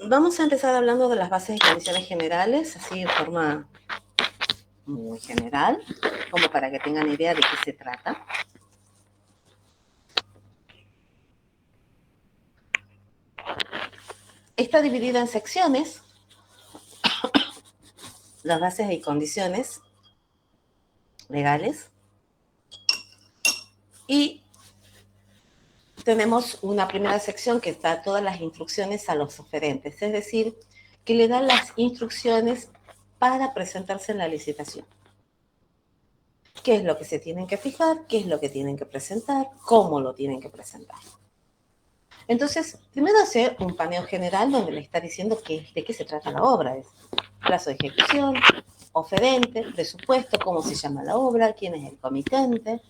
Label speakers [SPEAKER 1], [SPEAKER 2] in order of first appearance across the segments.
[SPEAKER 1] Vamos a empezar hablando de las bases y condiciones generales, así de forma muy general, como para que tengan idea de qué se trata. Está dividida en secciones, las bases y condiciones legales, y tenemos una primera sección que está todas las instrucciones a los oferentes, es decir, que le dan las instrucciones para presentarse en la licitación. ¿Qué es lo que se tienen que fijar? ¿Qué es lo que tienen que presentar? ¿Cómo lo tienen que presentar? Entonces, primero hace un paneo general donde le está diciendo de qué se trata la obra. Es plazo de ejecución, oferente, presupuesto, cómo se llama la obra, quién es el comitente,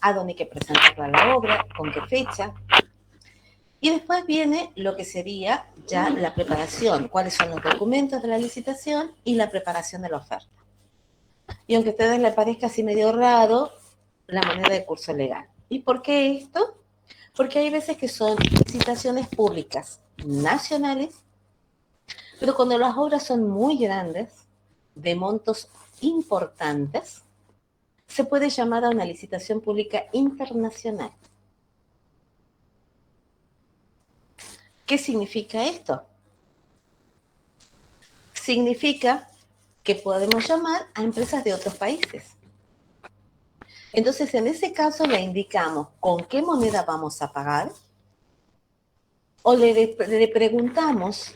[SPEAKER 1] a dónde hay que presentarla la obra, con qué fecha. Y después viene lo que sería ya la preparación, cuáles son los documentos de la licitación y la preparación de la oferta. Y aunque a ustedes les parezca así medio raro, la manera de curso legal. ¿Y por qué esto? Porque hay veces que son licitaciones públicas nacionales, pero cuando las obras son muy grandes, de montos importantes, se puede llamar a una licitación pública internacional. ¿Qué significa esto? Significa que podemos llamar a empresas de otros países. Entonces, en ese caso le indicamos con qué moneda vamos a pagar o le preguntamos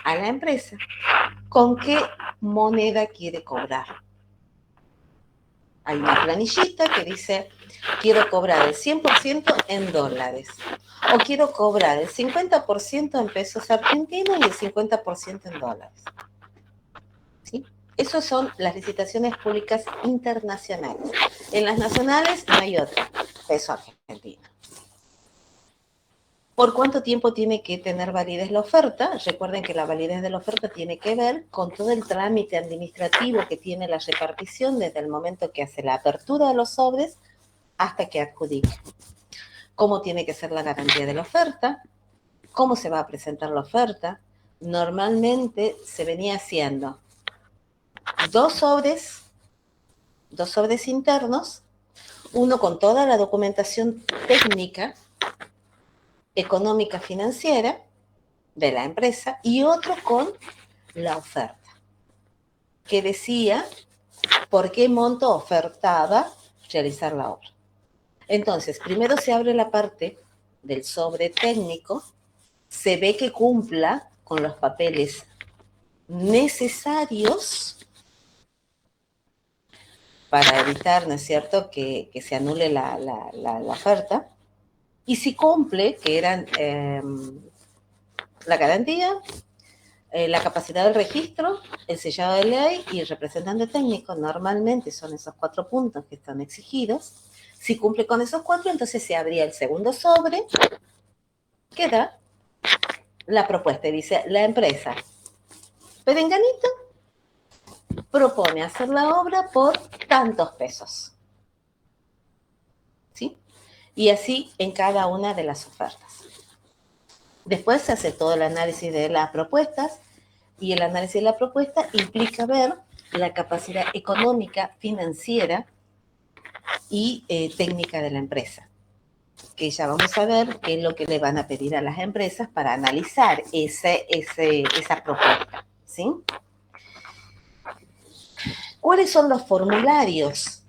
[SPEAKER 1] a la empresa con qué moneda quiere cobrar. Hay una planillita que dice, quiero cobrar el 100% en dólares, o quiero cobrar el 50% en pesos argentinos y el 50% en dólares. ¿Sí? Esas son las licitaciones públicas internacionales. En las nacionales no hay otra, peso argentino. ¿Por cuánto tiempo tiene que tener validez la oferta? Recuerden que la validez de la oferta tiene que ver con todo el trámite administrativo que tiene la repartición desde el momento que hace la apertura de los sobres hasta que adjudica. ¿Cómo tiene que ser la garantía de la oferta? ¿Cómo se va a presentar la oferta? Normalmente se venía haciendo dos sobres internos, uno con toda la documentación técnica, económica, financiera de la empresa y otro con la oferta, que decía por qué monto ofertaba realizar la obra. Entonces, primero se abre la parte del sobre técnico, se ve que cumpla con los papeles necesarios para evitar, ¿no es cierto?, que se anule la oferta, y si cumple, que eran la garantía, la capacidad del registro, el sellado de ley y el representante técnico. Normalmente son esos 4 puntos que están exigidos. Si cumple con esos 4, entonces se abría el segundo sobre, que da la propuesta. Dice, la empresa Perenganito propone hacer la obra por tantos pesos. ¿Sí? Y así en cada una de las ofertas. Después se hace todo el análisis de las propuestas, y el análisis de la propuesta implica ver la capacidad económica, financiera y técnica de la empresa, que ya vamos a ver qué es lo que le van a pedir a las empresas para analizar esa propuesta, ¿sí? ¿Cuáles son los formularios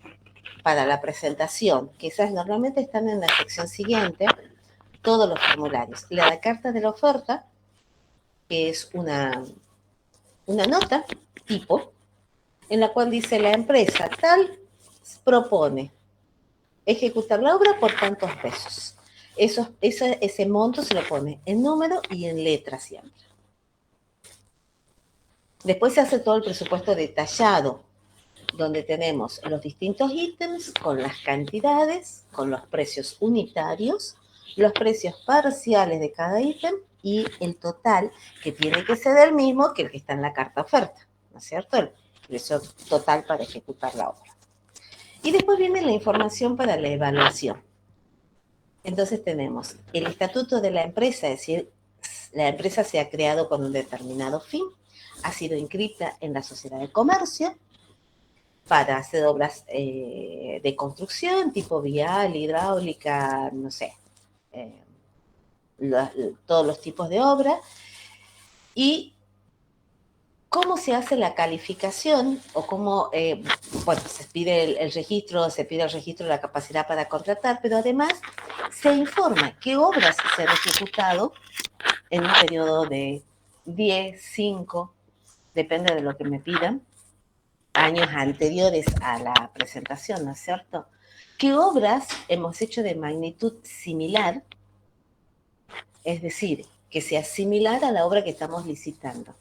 [SPEAKER 1] para la presentación? Que esas normalmente están en la sección siguiente, todos los formularios. La carta de la oferta, que es una nota tipo, en la cual dice la empresa tal propone ejecutar la obra por tantos pesos. Ese monto se lo pone en número y en letra siempre. Después se hace todo el presupuesto detallado, donde tenemos los distintos ítems con las cantidades, con los precios unitarios, los precios parciales de cada ítem y el total, que tiene que ser el mismo que el que está en la carta oferta, ¿no es cierto? El precio total para ejecutar la obra. Y después viene la información para la evaluación. Entonces tenemos el estatuto de la empresa, es decir, La empresa se ha creado con un determinado fin, ha sido inscrita en la sociedad de comercio para hacer obras de construcción, tipo vial, hidráulica, no sé, eh, todos los tipos de obra. Y cómo se hace la calificación o cómo, bueno, se pide el registro de la capacidad para contratar, pero además se informa qué obras se han ejecutado en un periodo de 10, 5, depende de lo que me pidan, años anteriores a la presentación, ¿no es cierto? ¿Qué obras hemos hecho de magnitud similar? Es decir, que sea similar a la obra que estamos licitando.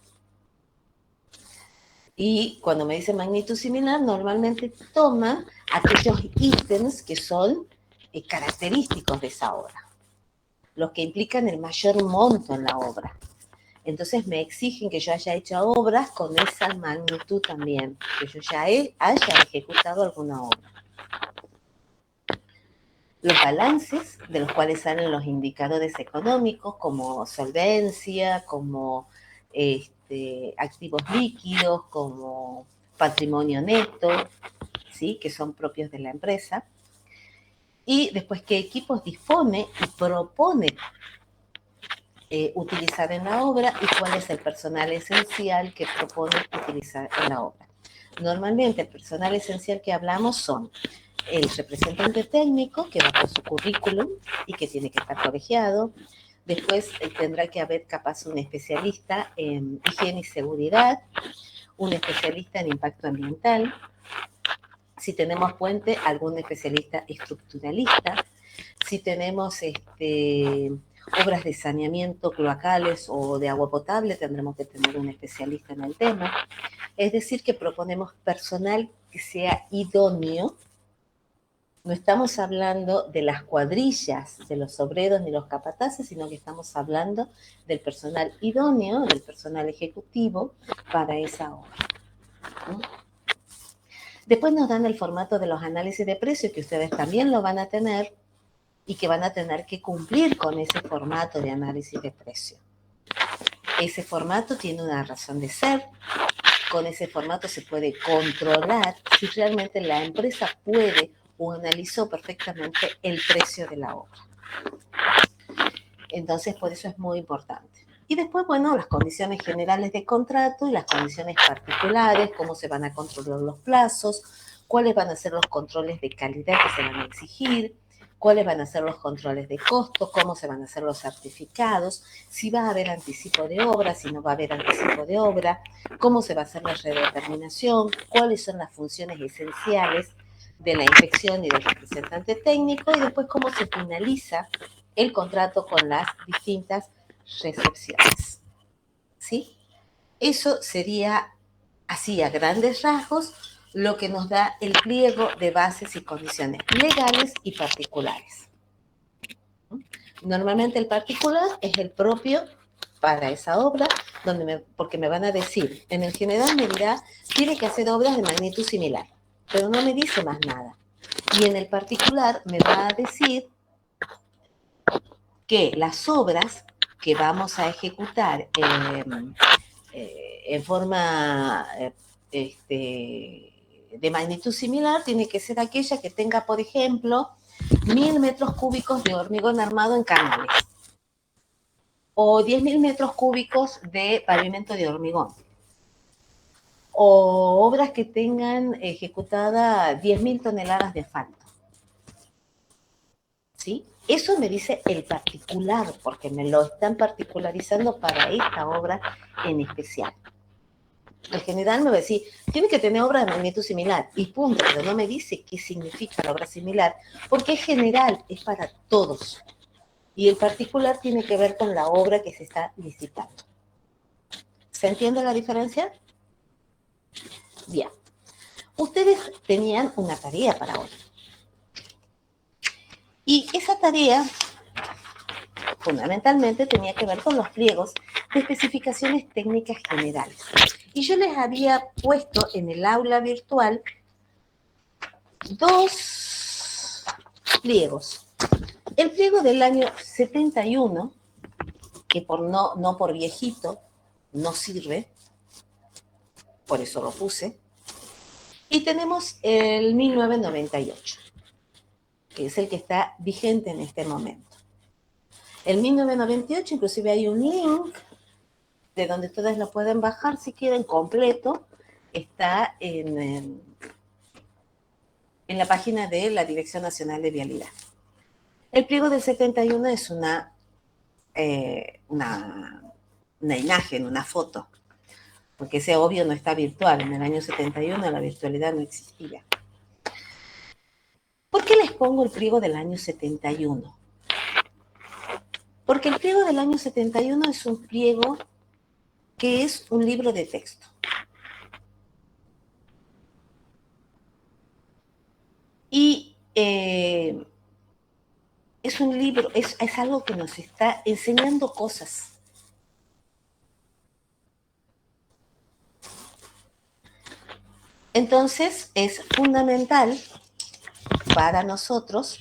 [SPEAKER 1] Y cuando me dice magnitud similar, normalmente toma aquellos ítems que son característicos de esa obra, los que implican el mayor monto en la obra. Entonces me exigen que yo haya hecho obras con esa magnitud también, que yo ya haya ejecutado alguna obra. Los balances, de los cuales salen los indicadores económicos, como solvencia, como activos líquidos, como patrimonio neto, ¿sí? Que son propios de la empresa. Y después qué equipos dispone y propone utilizar en la obra y cuál es el personal esencial que propone utilizar en la obra. Normalmente el personal esencial que hablamos son el representante técnico, que va con su currículum y que tiene que estar colegiado. Después tendrá que haber capaz un especialista en higiene y seguridad, un especialista en impacto ambiental. Si tenemos puente, algún especialista estructuralista. Si tenemos obras de saneamiento cloacales o de agua potable, tendremos que tener un especialista en el tema. Es decir, que proponemos personal que sea idóneo. No estamos hablando de las cuadrillas de los obreros ni los capataces, sino que estamos hablando del personal idóneo, del personal ejecutivo para esa obra. ¿Mm? Después nos dan el formato de los análisis de precios, que ustedes también lo van a tener y que van a tener que cumplir con ese formato de análisis de precio. Ese formato tiene una razón de ser. Con ese formato se puede controlar si realmente la empresa puede o analizó perfectamente el precio de la obra. Entonces, por eso es muy importante. Y después, bueno, las condiciones generales de contrato y las condiciones particulares, cómo se van a controlar los plazos, cuáles van a ser los controles de calidad que se van a exigir, cuáles van a ser los controles de costo, cómo se van a hacer los certificados, si va a haber anticipo de obra, si no va a haber anticipo de obra, cómo se va a hacer la redeterminación, cuáles son las funciones esenciales de la inspección y del representante técnico, y después cómo se finaliza el contrato con las distintas recepciones. ¿Sí? Eso sería, así a grandes rasgos, lo que nos da el pliego de bases y condiciones legales y particulares. Normalmente el particular es el propio para esa obra, porque me van a decir, en el general me dirá, tiene que hacer obras de magnitud similar, pero no me dice más nada. Y en el particular me va a decir que las obras que vamos a ejecutar en forma de magnitud similar tiene que ser aquella que tenga, por ejemplo, 1.000 metros cúbicos de hormigón armado en canales o 10.000 metros cúbicos de pavimento de hormigón o obras que tengan ejecutada 10.000 toneladas de asfalto. ¿Sí? Eso me dice el particular, porque me lo están particularizando para esta obra en especial. El general me va a decir, tiene que tener obra de magnitud similar, y punto, pero no me dice qué significa la obra similar, porque es general, es para todos. Y el particular tiene que ver con la obra que se está licitando. ¿Se entiende la diferencia? Bien. Ustedes tenían una tarea para hoy. Y esa tarea fundamentalmente tenía que ver con los pliegos de especificaciones técnicas generales. Y yo les había puesto en el aula virtual 2 pliegos. El pliego del año 71, que no por viejito no sirve, por eso lo puse. Y tenemos el 1998, que es el que está vigente en este momento. El 1998, inclusive hay un link de donde ustedes lo pueden bajar si quieren completo, está en la página de la Dirección Nacional de Vialidad. El pliego del 71 es una imagen, una foto, porque ese obvio no está virtual. En el año 71 la virtualidad no existía. ¿Por qué les pongo el pliego del año 71? Porque el pliego del año 71 es un pliego que es un libro de texto. Y es un libro, es algo que nos está enseñando cosas. Entonces, es fundamental para nosotros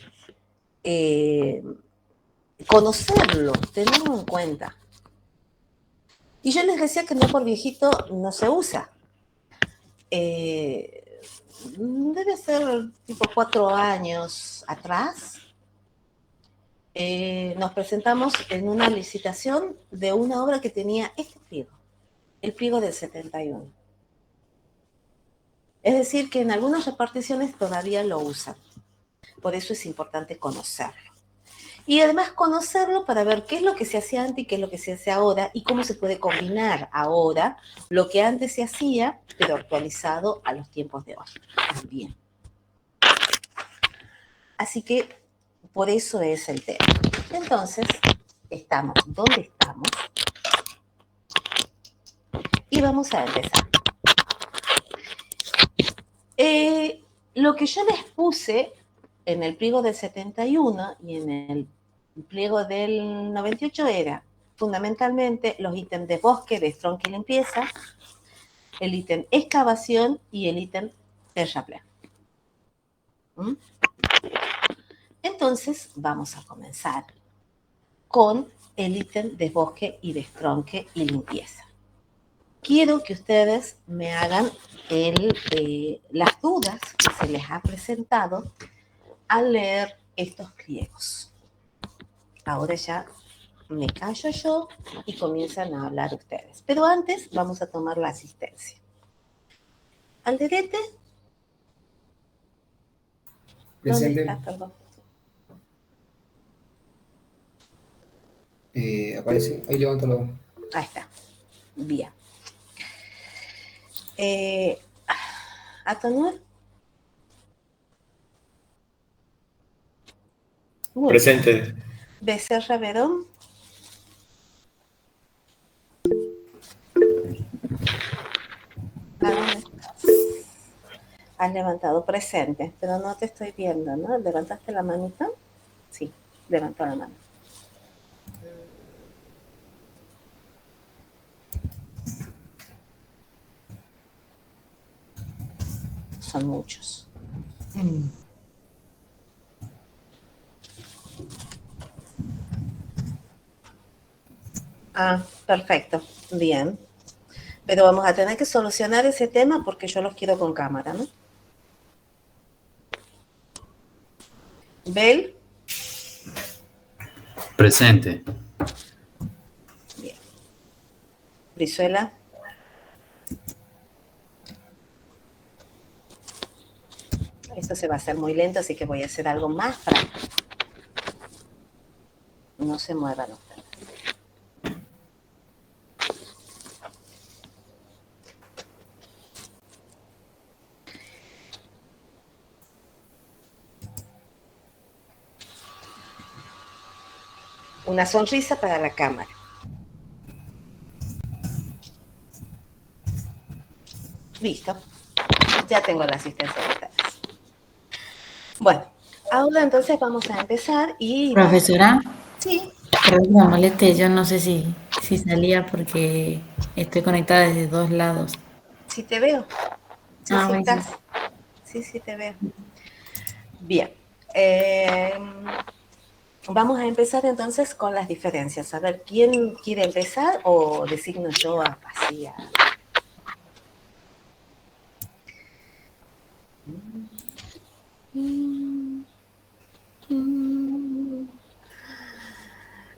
[SPEAKER 1] conocerlo, tenerlo en cuenta. Y yo les decía que no por viejito no se usa. Debe ser tipo 4 años atrás. Nos presentamos en una licitación de una obra que tenía este pliego, el pliego del 71. Es decir, que en algunas reparticiones todavía lo usan. Por eso es importante conocerlo. Y además conocerlo para ver qué es lo que se hacía antes y qué es lo que se hace ahora y cómo se puede combinar ahora lo que antes se hacía, pero actualizado a los tiempos de hoy también. Así que por eso es el tema. Entonces, estamos donde estamos y vamos a empezar. Lo que yo les puse en el pliego del 71 y en el pliego del 98 era fundamentalmente los ítems de bosque, destronque y limpieza, el ítem excavación y el ítem terraplén. Entonces vamos a comenzar con el ítem de bosque y destronque y limpieza. Quiero que ustedes me hagan las dudas que se les ha presentado al leer estos pliegos. Ahora ya me callo yo y comienzan a hablar ustedes. Pero antes vamos a tomar la asistencia. Alderete.
[SPEAKER 2] Presente.
[SPEAKER 1] ¿Dónde está? Perdón.
[SPEAKER 2] Aparece, ahí levántalo.
[SPEAKER 1] Ahí está. Bien. ¿Atanuel?
[SPEAKER 3] Presente.
[SPEAKER 1] Becerra Verón. ¿A dónde estás? Has levantado presente, pero no te estoy viendo, ¿no? ¿Levantaste la manita? Sí, levantó la mano. Son muchos. Ah, perfecto, bien. Pero vamos a tener que solucionar ese tema porque yo los quiero con cámara, ¿no? Bel.
[SPEAKER 3] Presente.
[SPEAKER 1] Bien. Brizuela. Esto se va a hacer muy lento, así que voy a hacer algo más práctico. No se muevan ustedes. Una sonrisa para la cámara. Listo. Ya tengo la asistencia de ustedes. Bueno, ahora entonces vamos a empezar y...
[SPEAKER 4] Profesora,
[SPEAKER 1] Sí.
[SPEAKER 4] perdón que me moleste, yo no sé si salía porque estoy conectada desde dos lados.
[SPEAKER 1] Sí te veo. Sí, sí
[SPEAKER 4] Buenísimo.
[SPEAKER 1] estás. Sí, sí te veo. Bien. Vamos a empezar entonces con las diferencias. A ver, ¿quién quiere empezar o designo yo así?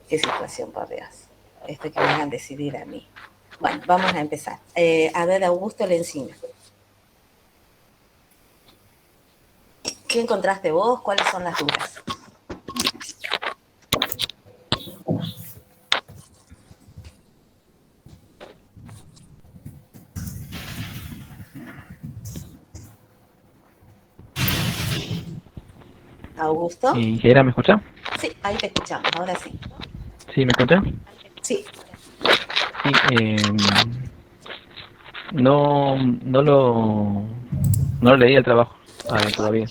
[SPEAKER 1] Qué situación, por Dios. Esto que me van a decidir a mí. Bueno, vamos a empezar. A ver, Augusto Lencina. ¿Qué encontraste vos? ¿Cuáles son las dudas? Augusto.
[SPEAKER 5] Ingeniera, ¿me escucha?
[SPEAKER 1] Sí, ahí te escuchamos, ahora sí.
[SPEAKER 5] ¿Sí, me escucha?
[SPEAKER 1] Sí.
[SPEAKER 5] Sí, no lo leí el trabajo todavía.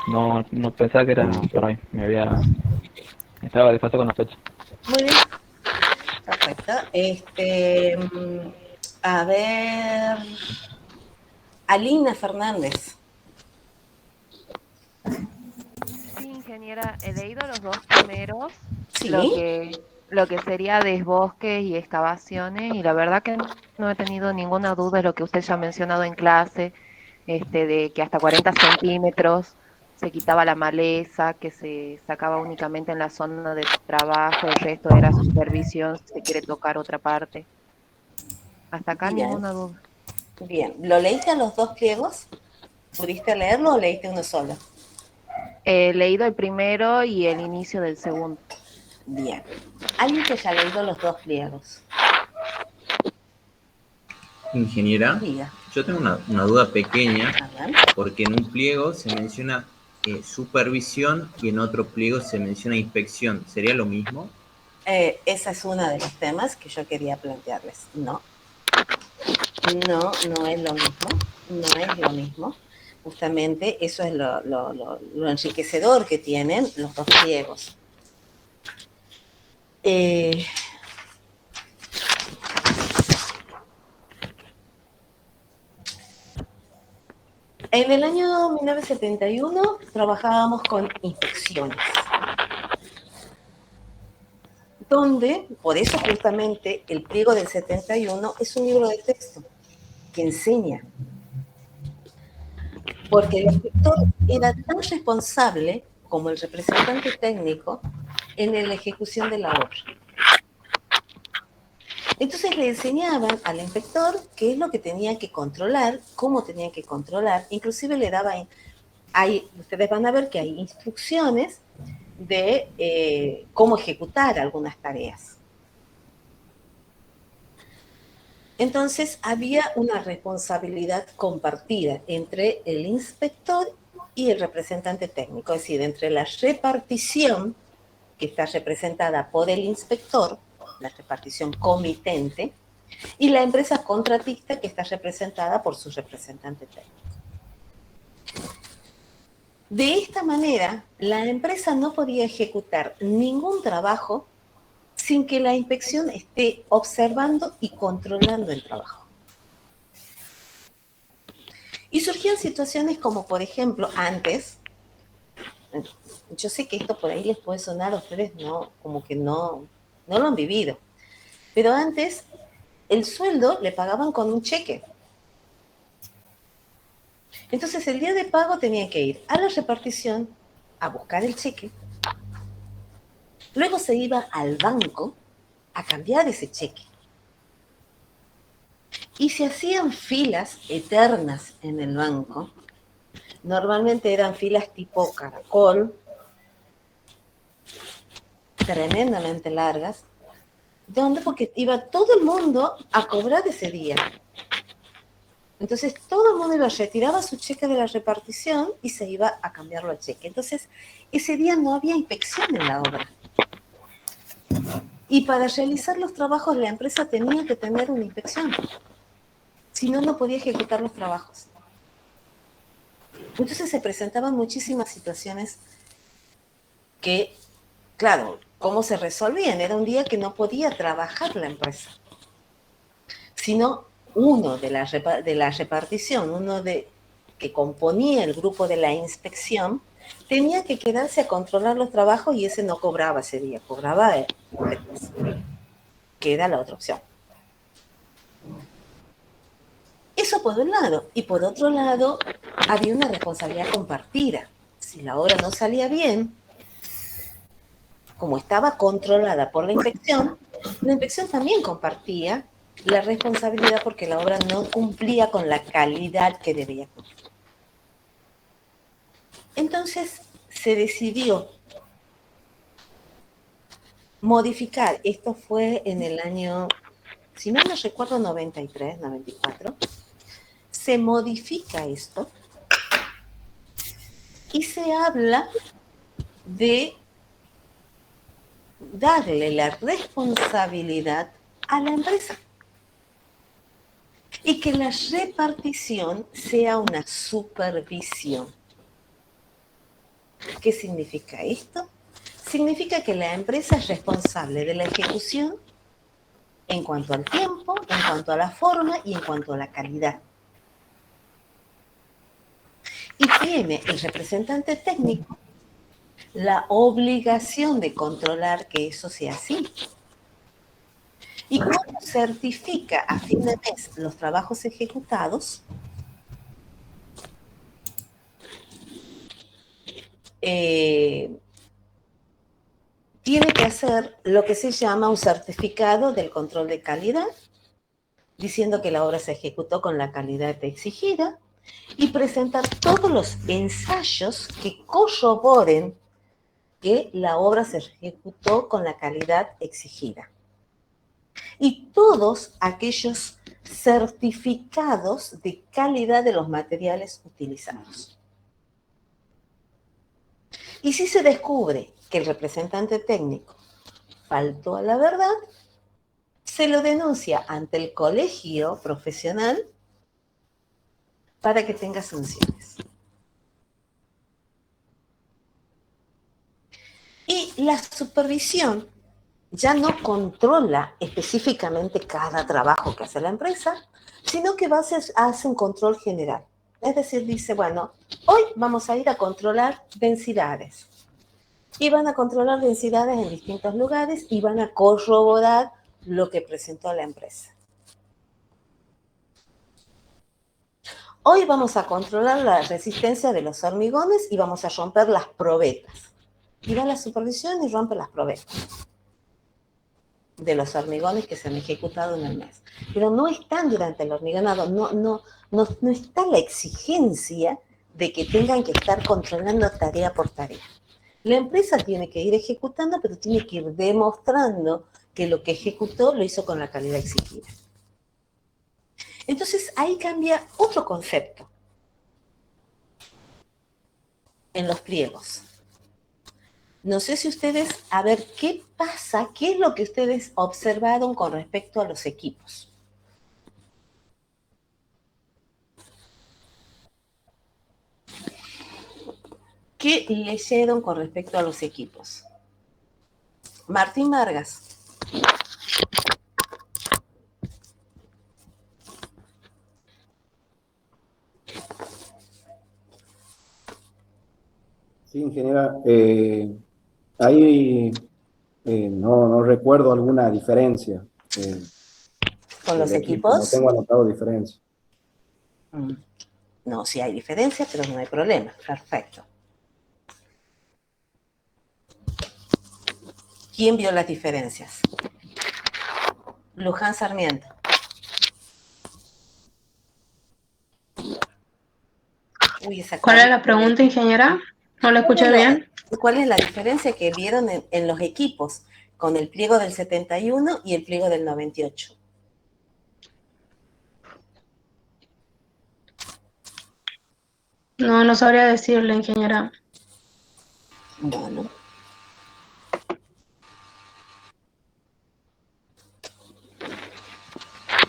[SPEAKER 5] No pensaba que era para mí. Estaba desfasado con la fecha.
[SPEAKER 1] Muy bien. Perfecto. A ver, Alina Fernández.
[SPEAKER 6] Sí, ingeniera, he leído los dos primeros,
[SPEAKER 1] Sí.
[SPEAKER 6] lo que sería desbosques y excavaciones, y la verdad que no he tenido ninguna duda de lo que usted ya ha mencionado en clase, de que hasta 40 centímetros se quitaba la maleza, que se sacaba únicamente en la zona de trabajo, el resto era supervisión, si se quiere tocar otra parte. Hasta acá
[SPEAKER 1] Bien.
[SPEAKER 6] ninguna duda.
[SPEAKER 1] Bien. ¿Lo leíste a los dos pliegos? ¿Pudiste leerlo o leíste uno solo?
[SPEAKER 6] He leído el primero y el inicio del segundo.
[SPEAKER 1] Bien. ¿Alguien que haya leído los dos pliegos?
[SPEAKER 7] Ingeniera,
[SPEAKER 1] Diga.
[SPEAKER 7] yo tengo una duda pequeña,
[SPEAKER 1] A ver.
[SPEAKER 7] porque en un pliego se menciona supervisión y en otro pliego se menciona inspección. ¿Sería lo mismo?
[SPEAKER 1] Esa es uno de los temas que yo quería plantearles. No es lo mismo. No es lo mismo. Justamente eso es lo enriquecedor que tienen los dos pliegos. En el año 1971 trabajábamos con inspecciones, donde, por eso justamente, el pliego del 71 es un libro de texto que enseña. Porque el inspector era tan responsable como el representante técnico en la ejecución de la obra. Entonces le enseñaban al inspector qué es lo que tenía que controlar, cómo tenía que controlar, inclusive le daban, ustedes van a ver que hay instrucciones de cómo ejecutar algunas tareas. Entonces había una responsabilidad compartida entre el inspector y el representante técnico, es decir, entre la repartición que está representada por el inspector, la repartición comitente, y la empresa contratista que está representada por su representante técnico. De esta manera, la empresa no podía ejecutar ningún trabajo sin que la inspección esté observando y controlando el trabajo. Y surgían situaciones como, por ejemplo, antes, yo sé que esto por ahí les puede sonar a ustedes, como que no lo han vivido, pero antes el sueldo le pagaban con un cheque. Entonces el día de pago tenían que ir a la repartición a buscar el cheque, luego se iba al banco a cambiar ese cheque. Y se hacían filas eternas en el banco. Normalmente eran filas tipo caracol, tremendamente largas. ¿Dónde? Porque iba todo el mundo a cobrar ese día. Entonces todo el mundo retiraba su cheque de la repartición y se iba a cambiarlo al cheque. Entonces ese día no había inspección en la obra. Y para realizar los trabajos la empresa tenía que tener una inspección. Si no, no podía ejecutar los trabajos. Entonces se presentaban muchísimas situaciones que, claro, ¿cómo se resolvían? Era un día que no podía trabajar la empresa. Sino uno de la repartición, que componía el grupo de la inspección, tenía que quedarse a controlar los trabajos y ese no cobraba ese día, cobraba después, que era la otra opción. Eso por un lado. Y por otro lado, había una responsabilidad compartida. Si la obra no salía bien, como estaba controlada por la inspección también compartía la responsabilidad porque la obra no cumplía con la calidad que debía cumplir. Entonces se decidió modificar, esto fue en el año, si no me recuerdo, 93, 94, se modifica esto y se habla de darle la responsabilidad a la empresa y que la repartición sea una supervisión. ¿Qué significa esto? Significa que la empresa es responsable de la ejecución en cuanto al tiempo, en cuanto a la forma y en cuanto a la calidad. Y tiene el representante técnico la obligación de controlar que eso sea así. Y cuando certifica a fin de mes los trabajos ejecutados, tiene que hacer lo que se llama un certificado del control de calidad, diciendo que la obra se ejecutó con la calidad exigida, y presentar todos los ensayos que corroboren que la obra se ejecutó con la calidad exigida. Y todos aquellos certificados de calidad de los materiales utilizados. Y si se descubre que el representante técnico faltó a la verdad, se lo denuncia ante el colegio profesional para que tenga sanciones. Y la supervisión ya no controla específicamente cada trabajo que hace la empresa, sino que hace un control general. Es decir, dice, bueno, hoy vamos a ir a controlar densidades. Y van a controlar densidades en distintos lugares y van a corroborar lo que presentó la empresa. Hoy vamos a controlar la resistencia de los hormigones y vamos a romper las probetas. Y va la supervisión y rompe las probetas de los hormigones que se han ejecutado en el mes. Pero no están durante el hormigonado, no está la exigencia de que tengan que estar controlando tarea por tarea. La empresa tiene que ir ejecutando, pero tiene que ir demostrando que lo que ejecutó lo hizo con la calidad exigida. Entonces, ahí cambia otro concepto en los pliegos. No sé si ustedes, a ver, ¿qué pasa? ¿Qué es lo que ustedes observaron con respecto a los equipos? ¿Qué leyeron con respecto a los equipos? Martín Vargas.
[SPEAKER 8] Sí, ingeniera, ahí no recuerdo alguna diferencia.
[SPEAKER 1] ¿Con los
[SPEAKER 8] del equipo.
[SPEAKER 1] equipos?
[SPEAKER 8] No tengo anotado diferencia.
[SPEAKER 1] No, sí hay diferencia, pero no hay problema. Perfecto. ¿Quién vio las diferencias? Luján Sarmiento. Uy,
[SPEAKER 9] ¿Cuál es la pregunta, ingeniera? ¿No la escuché bien?
[SPEAKER 1] ¿Cuál es la diferencia que vieron en los equipos con el pliego del 71 y el pliego del 98?
[SPEAKER 9] No sabría decirle, ingeniera.
[SPEAKER 1] Bueno.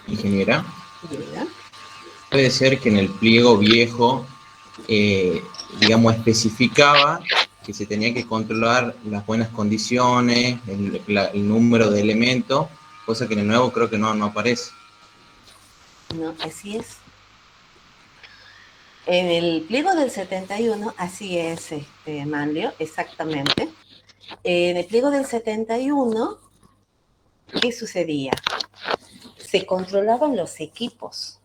[SPEAKER 7] Ingeniera, puede ser que en el pliego viejo, digamos, especificaba que se tenía que controlar las buenas condiciones, el número de elementos, cosa que en el nuevo creo que no aparece.
[SPEAKER 1] No, así es. En el pliego del 71, así es, Manlio, exactamente. En el pliego del 71, ¿qué sucedía? Se controlaban los equipos.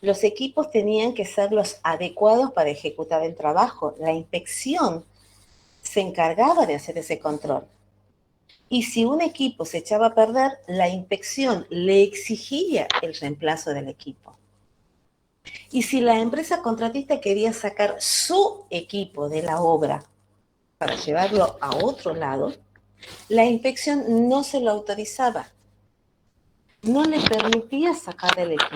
[SPEAKER 1] Los equipos tenían que ser los adecuados para ejecutar el trabajo. La inspección se encargaba de hacer ese control. Y si un equipo se echaba a perder, la inspección le exigía el reemplazo del equipo. Y si la empresa contratista quería sacar su equipo de la obra para llevarlo a otro lado, la inspección no se lo autorizaba. No le permitía sacar el equipo.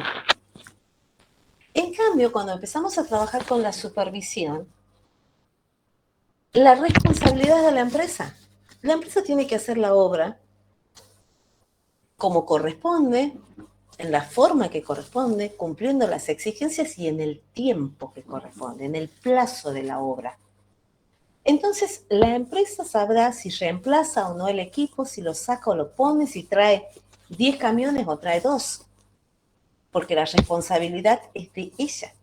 [SPEAKER 1] En cambio, cuando empezamos a trabajar con la supervisión, la responsabilidad es de la empresa. La empresa tiene que hacer la obra como corresponde, en la forma que corresponde, cumpliendo las exigencias y en el tiempo que corresponde, en el plazo de la obra. Entonces, la empresa sabrá si reemplaza o no el equipo, si lo saca o lo pone, si trae 10 camiones o trae 2, porque la responsabilidad es de ella.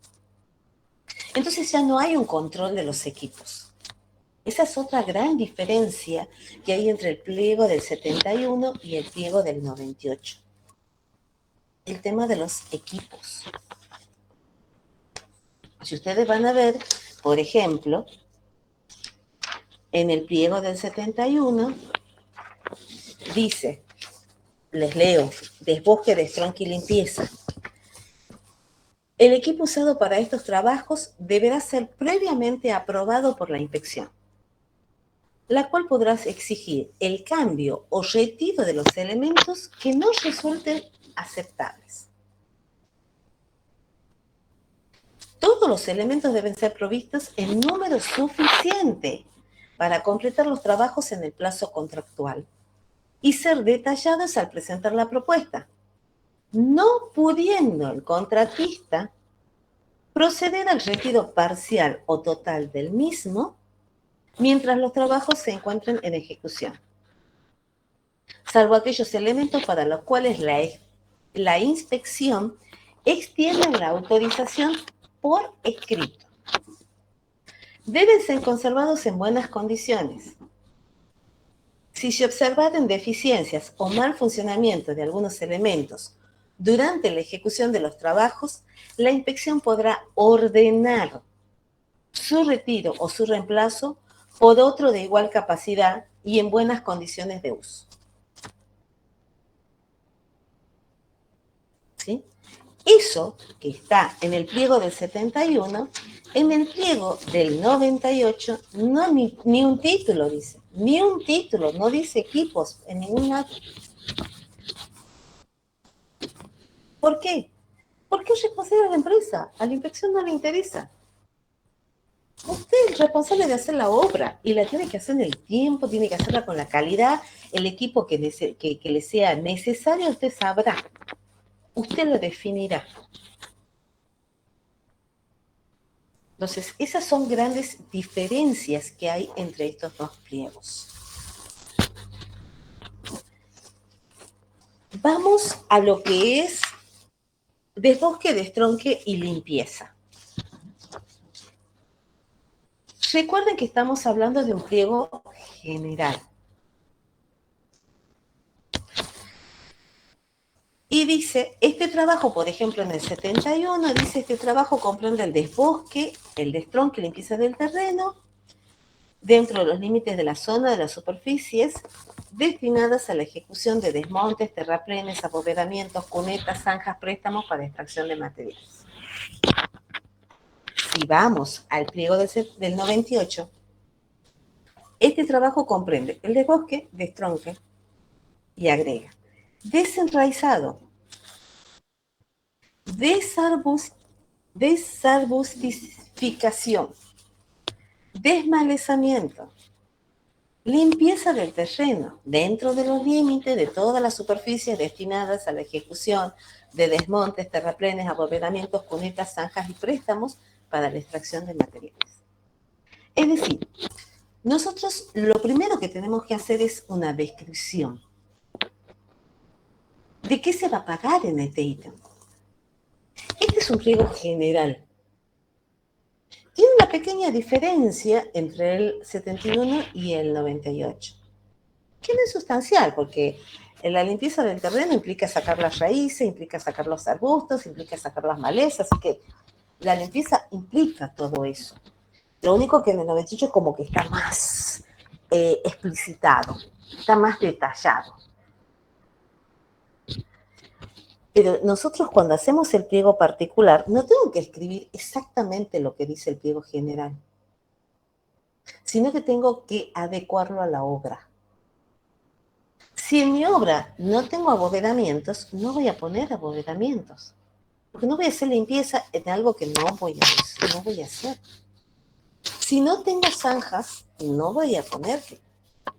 [SPEAKER 1] Entonces ya no hay un control de los equipos. Esa es otra gran diferencia que hay entre el pliego del 71 y el pliego del 98. El tema de los equipos. Si ustedes van a ver, por ejemplo, en el pliego del 71, dice, les leo, desbosque, destronque y limpieza. El equipo usado para estos trabajos deberá ser previamente aprobado por la inspección, la cual podrá exigir el cambio o retiro de los elementos que no resulten aceptables. Todos los elementos deben ser provistos en número suficiente para completar los trabajos en el plazo contractual y ser detallados al presentar la propuesta, no pudiendo el contratista proceder al retiro parcial o total del mismo mientras los trabajos se encuentren en ejecución, salvo aquellos elementos para los cuales la inspección extiende la autorización por escrito. Deben ser conservados en buenas condiciones. Si se observaren deficiencias o mal funcionamiento de algunos elementos durante la ejecución de los trabajos, la inspección podrá ordenar su retiro o su reemplazo por otro de igual capacidad y en buenas condiciones de uso. ¿Sí? Eso que está en el pliego del 71, en el pliego del 98, no, ni un título dice, ni un título, no dice equipos en ningún lado. ¿Por qué? Porque es responsable de la empresa, a la inspección no le interesa. Usted es responsable de hacer la obra y la tiene que hacer en el tiempo, tiene que hacerla con la calidad, el equipo que le sea necesario, usted sabrá. Usted lo definirá. Entonces, esas son grandes diferencias que hay entre estos dos pliegos. Vamos a lo que es desbosque, destronque y limpieza. Recuerden que estamos hablando de un pliego general. Y dice, este trabajo, por ejemplo, en el 71, dice, este trabajo comprende el desbosque, el destronque, limpieza del terreno, dentro de los límites de la zona de las superficies, destinadas a la ejecución de desmontes, terraplenes, abovedamientos, cunetas, zanjas, préstamos para extracción de materiales. Si vamos al pliego del 98, este trabajo comprende el desbosque, destronque y agrega desenraizado, desarbustificación, desmalezamiento, limpieza del terreno dentro de los límites de todas las superficies destinadas a la ejecución de desmontes, terraplenes, abovedamientos, cunetas, zanjas y préstamos para la extracción de materiales. Es decir, nosotros lo primero que tenemos que hacer es una descripción. ¿De qué se va a pagar en este ítem? Este es un pliego general. pequeña diferencia entre el 71 y el 98, que no es sustancial, porque la limpieza del terreno implica sacar las raíces, implica sacar los arbustos, implica sacar las malezas, así que la limpieza implica todo eso. Lo único que en el 98 como que está más explicitado, está más detallado. Pero nosotros cuando hacemos el pliego particular, no tengo que escribir exactamente lo que dice el pliego general, sino que tengo que adecuarlo a la obra. Si en mi obra no tengo abovedamientos, no voy a poner abovedamientos, porque no voy a hacer limpieza en algo que no voy a hacer. Si no tengo zanjas, no voy a poner que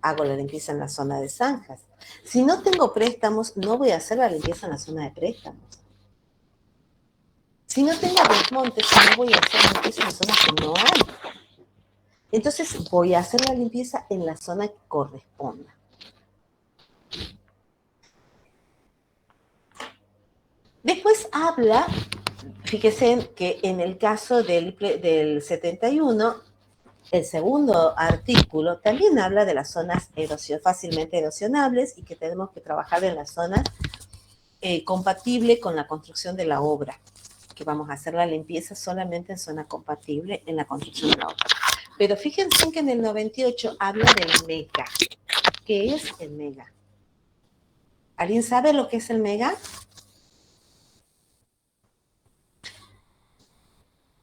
[SPEAKER 1] hago la limpieza en la zona de zanjas. Si no tengo préstamos, no voy a hacer la limpieza en la zona de préstamos. Si no tengo desmontes, no voy a hacer la limpieza en la zona que no hay. Entonces voy a hacer la limpieza en la zona que corresponda. Después habla, fíjense que en el caso del 71, el segundo artículo también habla de las zonas fácilmente erosionables y que tenemos que trabajar en la zona compatible con la construcción de la obra, que vamos a hacer la limpieza solamente en zona compatible en la construcción de la obra. Pero fíjense que en el 98 habla del mega. ¿Qué es el mega? ¿Alguien sabe lo que es el mega?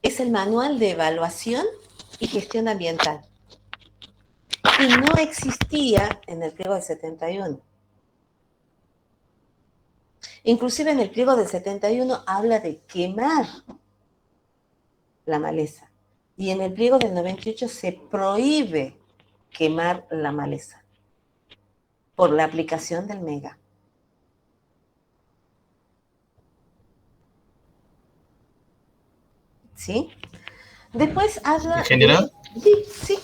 [SPEAKER 1] Es el manual de evaluación y gestión ambiental. Y no existía en el pliego del 71. Inclusive en el pliego del 71 habla de quemar la maleza. Y en el pliego del 98 se prohíbe quemar la maleza por la aplicación del mega. ¿Sí? Después habla...
[SPEAKER 10] ¿En general?
[SPEAKER 1] Sí.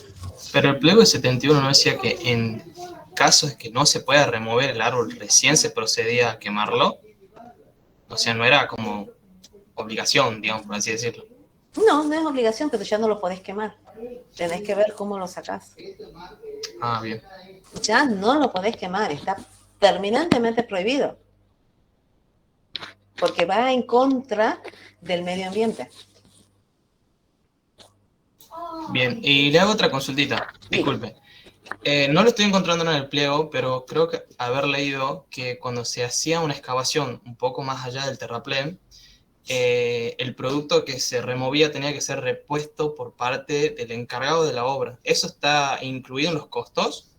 [SPEAKER 10] Pero el pliego del 71 no decía que en casos que no se pueda remover el árbol recién se procedía a quemarlo. O sea, no era como obligación, digamos, por así decirlo.
[SPEAKER 1] No es obligación, pero ya no lo podés quemar. Tenés que ver cómo lo sacás.
[SPEAKER 10] Ah, bien.
[SPEAKER 1] Ya no lo podés quemar, está terminantemente prohibido. Porque va en contra del medio ambiente.
[SPEAKER 10] Bien, y le hago otra consultita, disculpe. No lo estoy encontrando en el pliego, pero creo que haber leído que cuando se hacía una excavación un poco más allá del terraplén, el producto que se removía tenía que ser repuesto por parte del encargado de la obra. ¿Eso está incluido en los costos?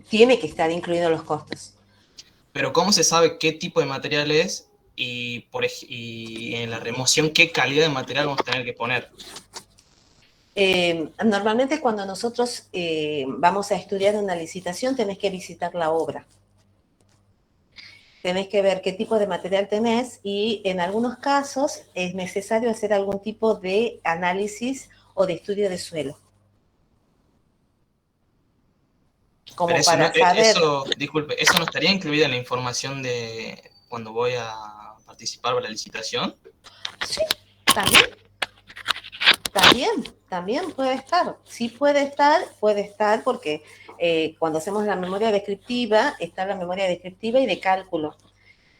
[SPEAKER 1] Tiene que estar incluido en los costos.
[SPEAKER 10] Pero ¿cómo se sabe qué tipo de material es y en la remoción qué calidad de material vamos a tener que poner?
[SPEAKER 1] Normalmente cuando nosotros vamos a estudiar una licitación tenés que visitar la obra. Tenés que ver qué tipo de material tenés y en algunos casos es necesario hacer algún tipo de análisis o de estudio de suelo. Como
[SPEAKER 10] pero eso
[SPEAKER 1] para saber...
[SPEAKER 10] disculpe, ¿eso no estaría incluido en la información de cuando voy a participar para la licitación?
[SPEAKER 1] Sí, también puede estar. Sí puede estar porque cuando hacemos la memoria descriptiva, está la memoria descriptiva y de cálculo.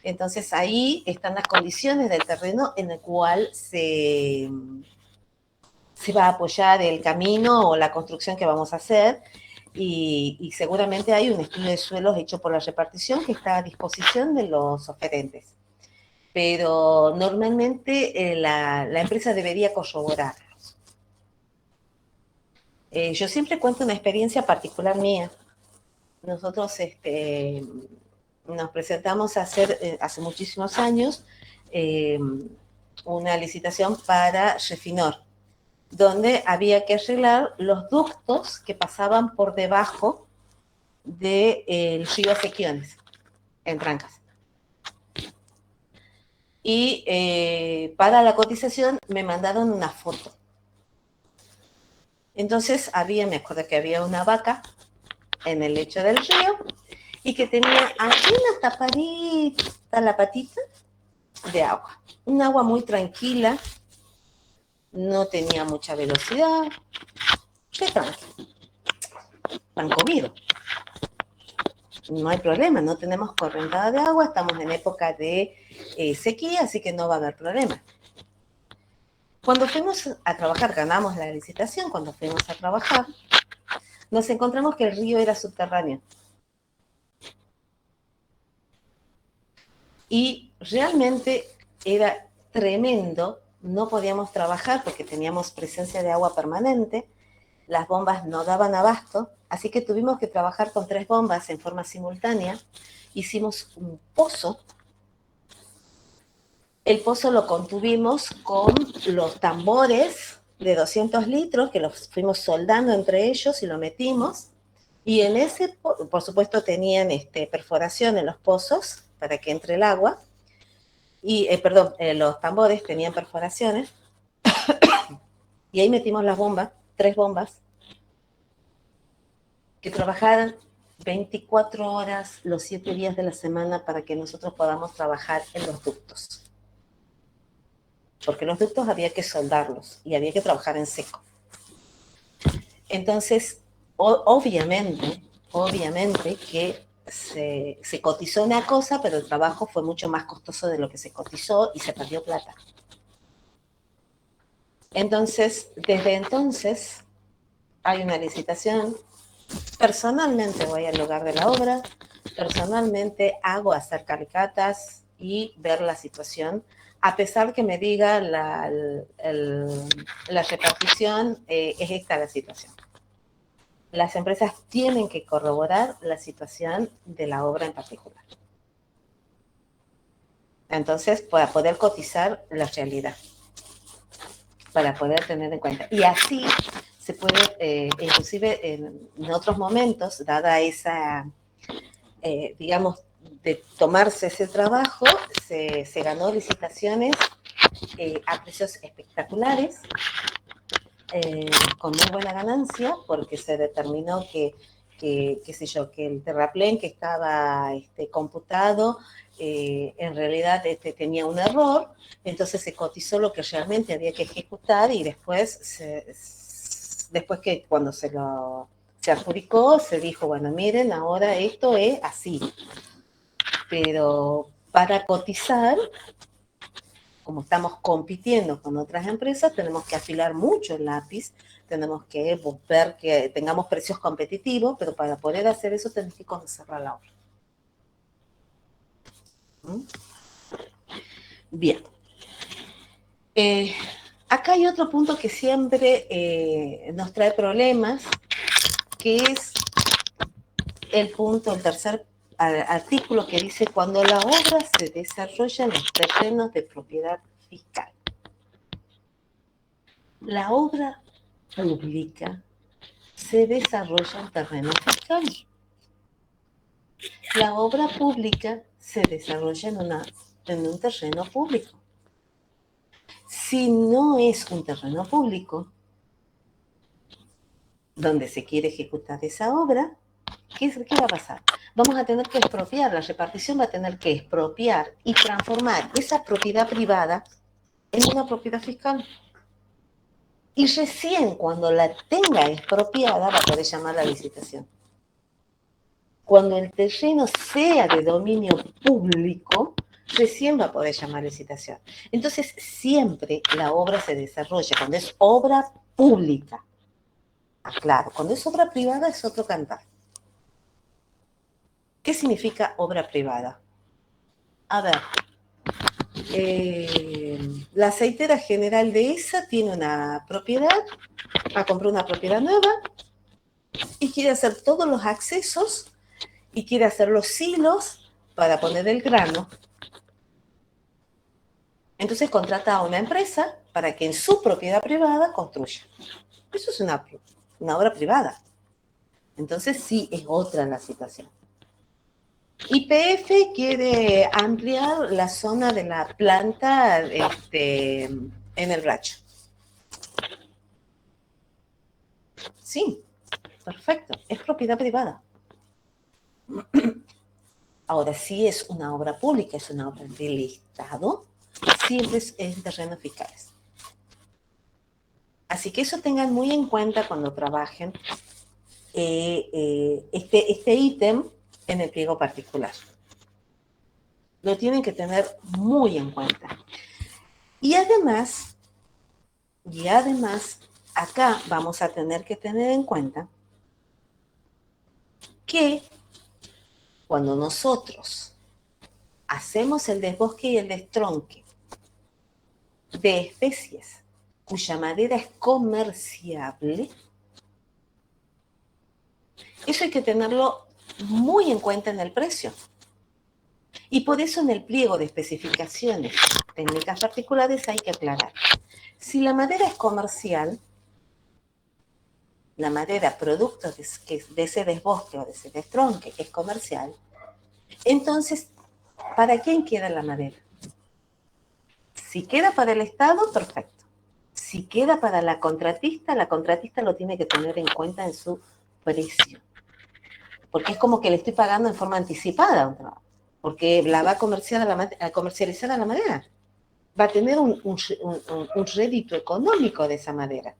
[SPEAKER 1] Entonces ahí están las condiciones del terreno en el cual se va a apoyar el camino o la construcción que vamos a hacer. Y seguramente hay un estudio de suelos hecho por la repartición que está a disposición de los oferentes. Pero normalmente la empresa debería corroborar. Yo siempre cuento una experiencia particular mía. Nosotros nos presentamos a hacer, hace muchísimos años, una licitación para Refinor, donde había que arreglar los ductos que pasaban por debajo del río Sequiones, en Trancas. Y para la cotización me mandaron una foto. Entonces me acuerdo que había una vaca en el lecho del río y que tenía aquí una tapadita, la patita de agua. Un agua muy tranquila, no tenía mucha velocidad. ¿Qué tal? Pan comido. No hay problema, no tenemos correntada de agua, estamos en época de sequía, así que no va a haber problema. Cuando fuimos a trabajar, ganamos la licitación, cuando fuimos a trabajar, nos encontramos que el río era subterráneo. Y realmente era tremendo, no podíamos trabajar porque teníamos presencia de agua permanente, las bombas no daban abasto, así que tuvimos que trabajar con 3 bombas en forma simultánea. Hicimos un pozo. El pozo lo contuvimos con los tambores de 200 litros, que los fuimos soldando entre ellos y lo metimos. Y en ese, por supuesto, tenían perforación en los pozos para que entre el agua. Y, los tambores tenían perforaciones. Y ahí metimos las bombas, 3 bombas, que trabajaran 24 horas los 7 días de la semana para que nosotros podamos trabajar en los ductos. Porque los ductos había que soldarlos y había que trabajar en seco. Entonces, obviamente que se cotizó una cosa, pero el trabajo fue mucho más costoso de lo que se cotizó y se perdió plata. Entonces, desde entonces, hay una licitación. Personalmente voy al lugar de la obra, personalmente hago hacer caricatas y ver la situación, a pesar que me diga la repartición, es esta la situación. Las empresas tienen que corroborar la situación de la obra en particular. Entonces, para poder cotizar la realidad, para poder tener en cuenta. Y así se puede, inclusive en otros momentos, dada esa, digamos, de tomarse ese trabajo, se ganó licitaciones a precios espectaculares, con muy buena ganancia, porque se determinó que qué sé yo, que el terraplén que estaba computado en realidad tenía un error, entonces se cotizó lo que realmente había que ejecutar y después que cuando se adjudicó, se dijo, bueno, miren, ahora esto es así. Pero para cotizar, como estamos compitiendo con otras empresas, tenemos que afilar mucho el lápiz, tenemos que ver que tengamos precios competitivos, pero para poder hacer eso tenemos que conocer la obra. Bien. Acá hay otro punto que siempre nos trae problemas, que es el tercer artículo que dice cuando la obra se desarrolla en los terrenos de propiedad fiscal. La obra pública se desarrolla en terreno fiscal. La obra pública se desarrolla en un terreno público. Si no es un terreno público donde se quiere ejecutar esa obra, ¿qué va a pasar? Vamos a tener que expropiar, la repartición va a tener que expropiar y transformar esa propiedad privada en una propiedad fiscal. Y recién cuando la tenga expropiada va a poder llamar la licitación. Cuando el terreno sea de dominio público, recién va a poder llamar licitación. Entonces, siempre la obra se desarrolla cuando es obra pública. Claro, cuando es obra privada es otro cantar. ¿Qué significa obra privada? A ver, la aceitera general de esa tiene una propiedad, va a comprar una propiedad nueva y quiere hacer todos los accesos y quiere hacer los silos para poner el grano. Entonces contrata a una empresa para que en su propiedad privada construya. Eso es una obra privada. Entonces sí es otra la situación. YPF quiere ampliar la zona de la planta en el Racho. Sí, perfecto, es propiedad privada. Ahora, si es una obra pública, es una obra del Estado, siempre es en terrenos fiscales. Así que eso tengan muy en cuenta cuando trabajen este ítem en el pliego particular. Lo tienen que tener muy en cuenta. Y además, acá vamos a tener que tener en cuenta que cuando nosotros hacemos el desbosque y el destronque de especies cuya madera es comerciable, eso hay que tenerlo muy en cuenta en el precio. Y por eso en el pliego de especificaciones técnicas particulares hay que aclarar. Si la madera es comercial, la madera producto de ese desbosque o de ese destronque es comercial, entonces, ¿para quién queda la madera? Si queda para el Estado, perfecto. Si queda para la contratista lo tiene que tener en cuenta en su precio. Porque es como que le estoy pagando en forma anticipada, porque la va a comercializar a la madera. Va a tener un rédito económico de esa madera.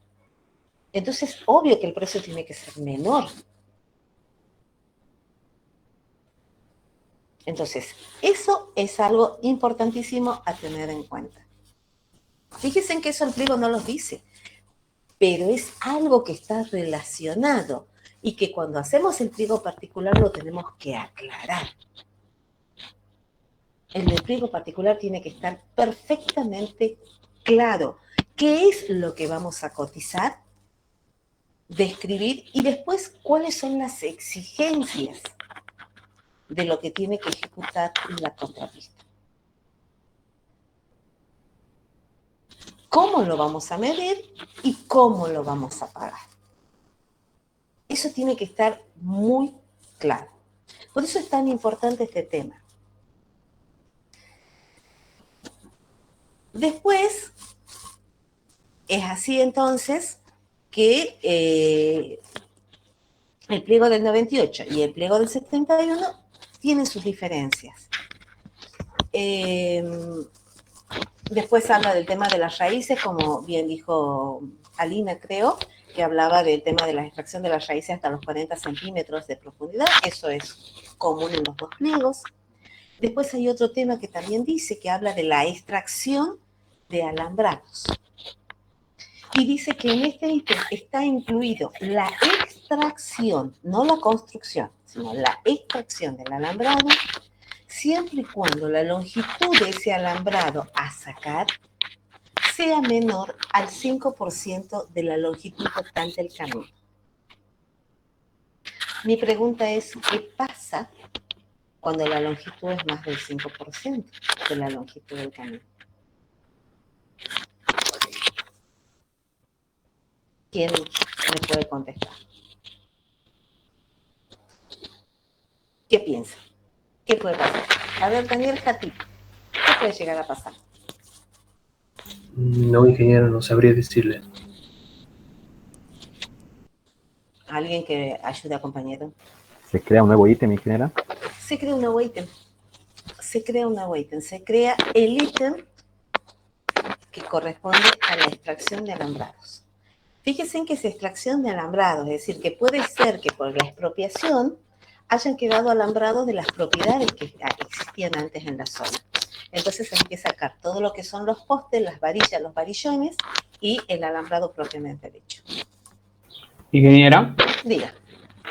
[SPEAKER 1] Entonces, obvio que el precio tiene que ser menor. Entonces, eso es algo importantísimo a tener en cuenta. Fíjense que eso el pliego no los dice, pero es algo que está relacionado y que cuando hacemos el pliego particular lo tenemos que aclarar. El del pliego particular tiene que estar perfectamente claro qué es lo que vamos a cotizar, describir y después cuáles son las exigencias de lo que tiene que ejecutar la contratista. ¿Cómo lo vamos a medir y cómo lo vamos a pagar? Eso tiene que estar muy claro. Por eso es tan importante este tema. Después, es así entonces que el pliego del 98 y el pliego del 71 tienen sus diferencias. Después habla del tema de las raíces, como bien dijo Alina, creo, que hablaba del tema de la extracción de las raíces hasta los 40 centímetros de profundidad. Eso es común en los dos pliegos. Después hay otro tema que también dice que habla de la extracción de alambrados. Y dice que en este ítem está incluido la extracción, no la construcción, sino la extracción del alambrado, siempre y cuando la longitud de ese alambrado a sacar sea menor al 5% de la longitud total del camino. Mi pregunta es, ¿qué pasa cuando la longitud es más del 5% de la longitud del camino? ¿Quién me puede contestar? ¿Qué piensa? ¿Qué puede pasar? A ver, Daniel Jatí, ¿qué puede llegar a pasar?
[SPEAKER 11] No, ingeniero, no sabría decirle.
[SPEAKER 1] ¿Alguien que ayude a compañero?
[SPEAKER 5] ¿Se crea un nuevo ítem, ingeniera?
[SPEAKER 1] Se crea un nuevo ítem. Se crea el ítem que corresponde a la extracción de alambrados. Fíjense en que es extracción de alambrados, es decir, que puede ser que por la expropiación hayan quedado alambrados de las propiedades que existían antes en la zona. Entonces hay que sacar todo lo que son los postes, las varillas, los varillones y el alambrado propiamente dicho.
[SPEAKER 12] Ingeniera.
[SPEAKER 1] Diga.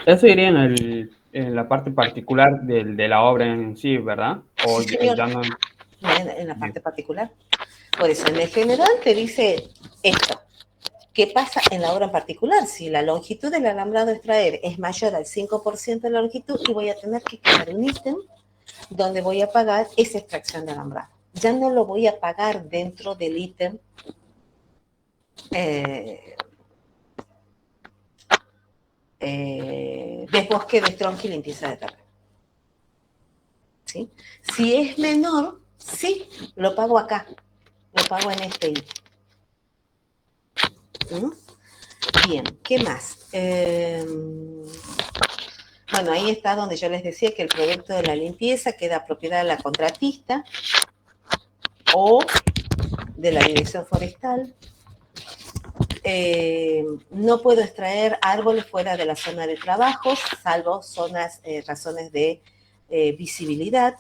[SPEAKER 12] Eso iría en la parte particular de la obra en sí, ¿verdad? O
[SPEAKER 1] Sí, señor.
[SPEAKER 12] ya no...
[SPEAKER 1] En la parte particular. Por eso, en el general te dice esto. ¿Qué pasa en la obra en particular? Si la longitud del alambrado a extraer es mayor al 5% de la longitud, y voy a tener que crear un ítem donde voy a pagar esa extracción de alambrado. Ya no lo voy a pagar dentro del ítem desbosque, destronque y limpieza de terreno. ¿Sí? Si es menor, sí, lo pago acá. Lo pago en este ítem. Bien, ¿qué más? Bueno, ahí está donde yo les decía que el producto de la limpieza queda propiedad de la contratista o de la dirección forestal. no puedo extraer árboles fuera de la zona de trabajos, salvo razones de visibilidad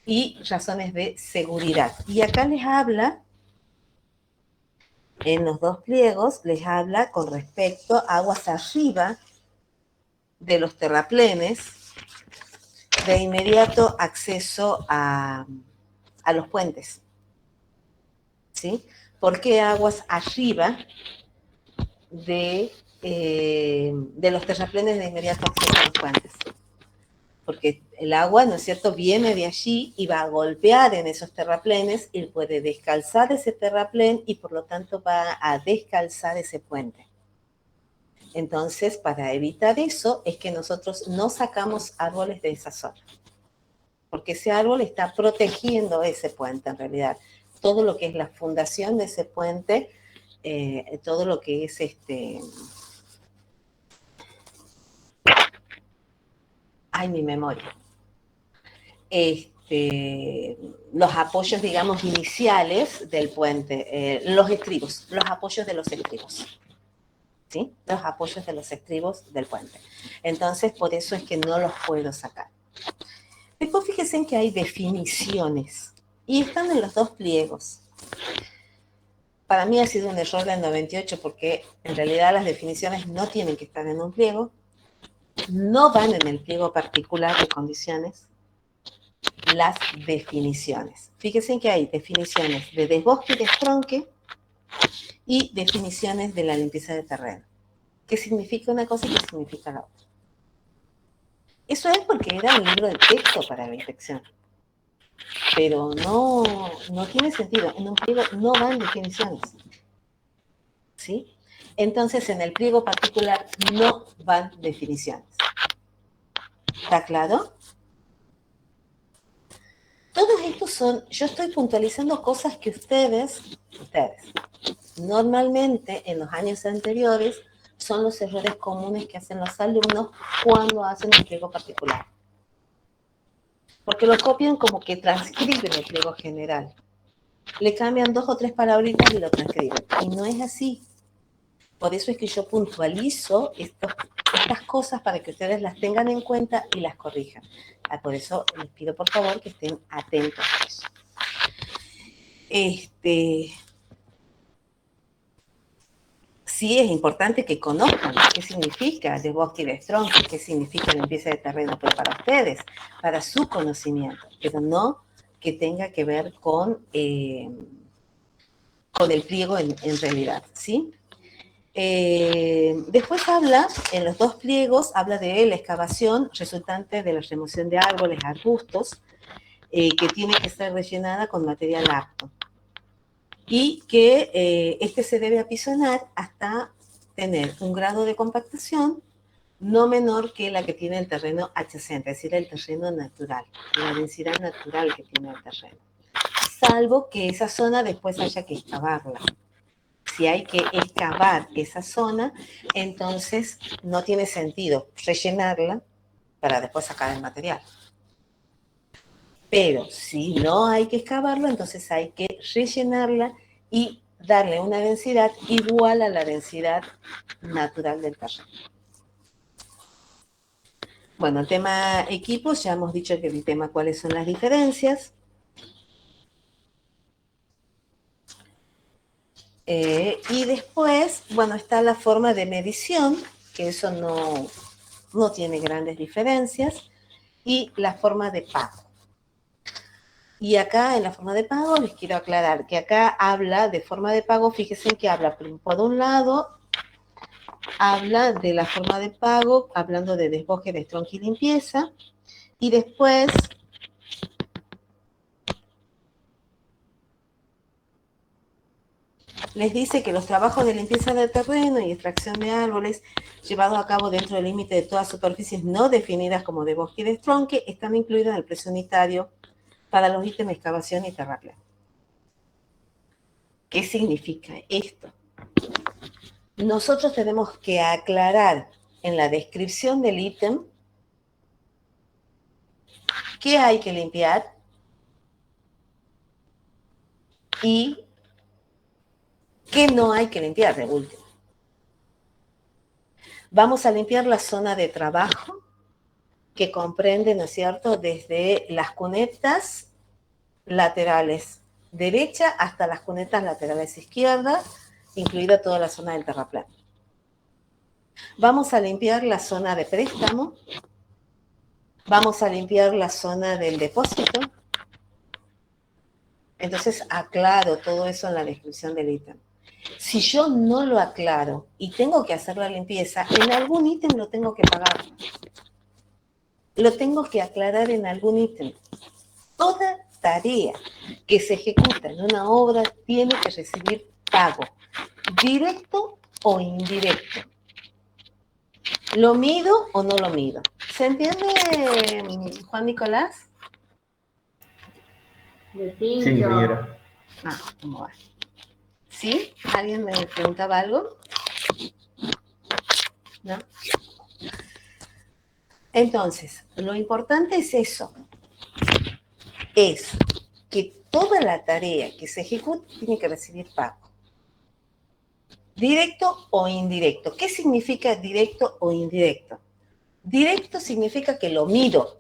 [SPEAKER 1] y razones de seguridad. Y acá les habla, en los dos pliegos, les habla con respecto a aguas arriba de los terraplenes, de inmediato acceso a los puentes. ¿Sí? ¿Por qué aguas arriba de los terraplenes de inmediato acceso a los puentes? Porque el agua, ¿no es cierto?, viene de allí y va a golpear en esos terraplenes y puede descalzar ese terraplén y por lo tanto va a descalzar ese puente. Entonces, para evitar eso, es que nosotros no sacamos árboles de esa zona. Porque ese árbol está protegiendo ese puente, en realidad. Todo lo que es la fundación de ese puente, todo lo que es ay, mi memoria. Los apoyos, digamos, iniciales del puente, los estribos, los apoyos de los estribos. ¿Sí? Los apoyos de los estribos del puente. Entonces, por eso es que no los puedo sacar. Después fíjense en que hay definiciones y están en los dos pliegos. Para mí ha sido un error del 98 porque en realidad las definiciones no tienen que estar en un pliego, no van en el pliego particular de condiciones, las definiciones. Fíjense en que hay definiciones de desbosque y destronque y definiciones de la limpieza de terreno. ¿Qué significa una cosa y qué significa la otra? Eso es porque era un libro de texto para la inspección. Pero no tiene sentido. En un pliego no van definiciones. ¿Sí? Entonces, en el pliego particular no van definiciones. ¿Está claro? Todos estos son, yo estoy puntualizando cosas que ustedes, normalmente en los años anteriores, son los errores comunes que hacen los alumnos cuando hacen un pliego particular. Porque lo copian como que transcriben el pliego general. Le cambian 2 o 3 palabritas y lo transcriben. Y no es así. Por eso es que yo puntualizo estas cosas para que ustedes las tengan en cuenta y las corrijan. Por eso les pido por favor que estén atentos a eso. Sí es importante que conozcan qué significa desbosque y destronque, qué significa limpieza de terreno, pero para ustedes, para su conocimiento, pero no que tenga que ver con el pliego en realidad, ¿sí? Después habla, en los dos pliegos, habla de la excavación resultante de la remoción de árboles, arbustos, que tiene que ser rellenada con material apto. Y que se debe apisonar hasta tener un grado de compactación no menor que la que tiene el terreno adyacente, es decir, el terreno natural, la densidad natural que tiene el terreno. Salvo que esa zona después haya que excavarla. Si hay que excavar esa zona, entonces no tiene sentido rellenarla para después sacar el material. Pero si no hay que excavarlo, entonces hay que rellenarla y darle una densidad igual a la densidad natural del terreno. Bueno, el tema equipos, ya hemos dicho que el tema cuáles son las diferencias. Y después, bueno, está la forma de medición, que eso no tiene grandes diferencias, y la forma de pago. Y acá, en la forma de pago, les quiero aclarar que acá habla de forma de pago, fíjense que habla, por un lado, habla de la forma de pago, hablando de desbosque, destronque y limpieza, y después les dice que los trabajos de limpieza del terreno y extracción de árboles llevados a cabo dentro del límite de todas superficies no definidas como de bosque y destronque están incluidos en el precio unitario para los ítems de excavación y terraplén. ¿Qué significa esto? Nosotros tenemos que aclarar en la descripción del ítem qué hay que limpiar y ¿Qué no hay que limpiar de último? Vamos a limpiar la zona de trabajo, que comprende, ¿no es cierto?, desde las cunetas laterales derecha hasta las cunetas laterales izquierdas, incluida toda la zona del terraplén. Vamos a limpiar la zona de préstamo. Vamos a limpiar la zona del depósito. Entonces, aclaro todo eso en la descripción del ítem. Si yo no lo aclaro y tengo que hacer la limpieza, en algún ítem lo tengo que pagar. Lo tengo que aclarar en algún ítem. Toda tarea que se ejecuta en una obra tiene que recibir pago, directo o indirecto. ¿Lo mido o no lo mido? ¿Se entiende, Juan Nicolás?
[SPEAKER 11] Sí, ingeniera.
[SPEAKER 1] Ah, ¿cómo va? ¿Sí? ¿Alguien me preguntaba algo? ¿No? Entonces, lo importante es eso. Es que toda la tarea que se ejecute tiene que recibir pago. Directo o indirecto. ¿Qué significa directo o indirecto? Directo significa que lo mido.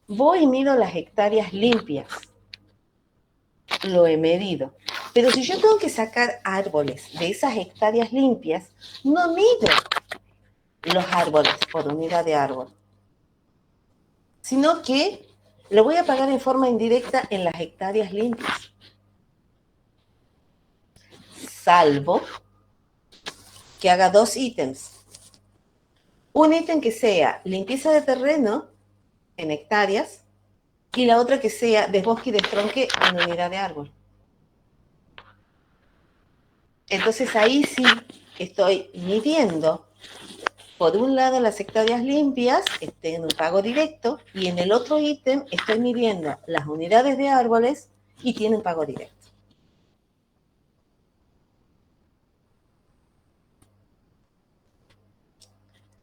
[SPEAKER 1] Voy y mido las hectáreas limpias. Lo he medido. Pero si yo tengo que sacar árboles de esas hectáreas limpias, no mido los árboles por unidad de árbol, sino que lo voy a pagar en forma indirecta en las hectáreas limpias. Salvo que haga dos ítems. Un ítem que sea limpieza de terreno en hectáreas y la otra que sea desbosque y destronque en unidad de árbol. Entonces ahí sí estoy midiendo, por un lado las hectáreas limpias, en un pago directo, y en el otro ítem estoy midiendo las unidades de árboles y tiene un pago directo.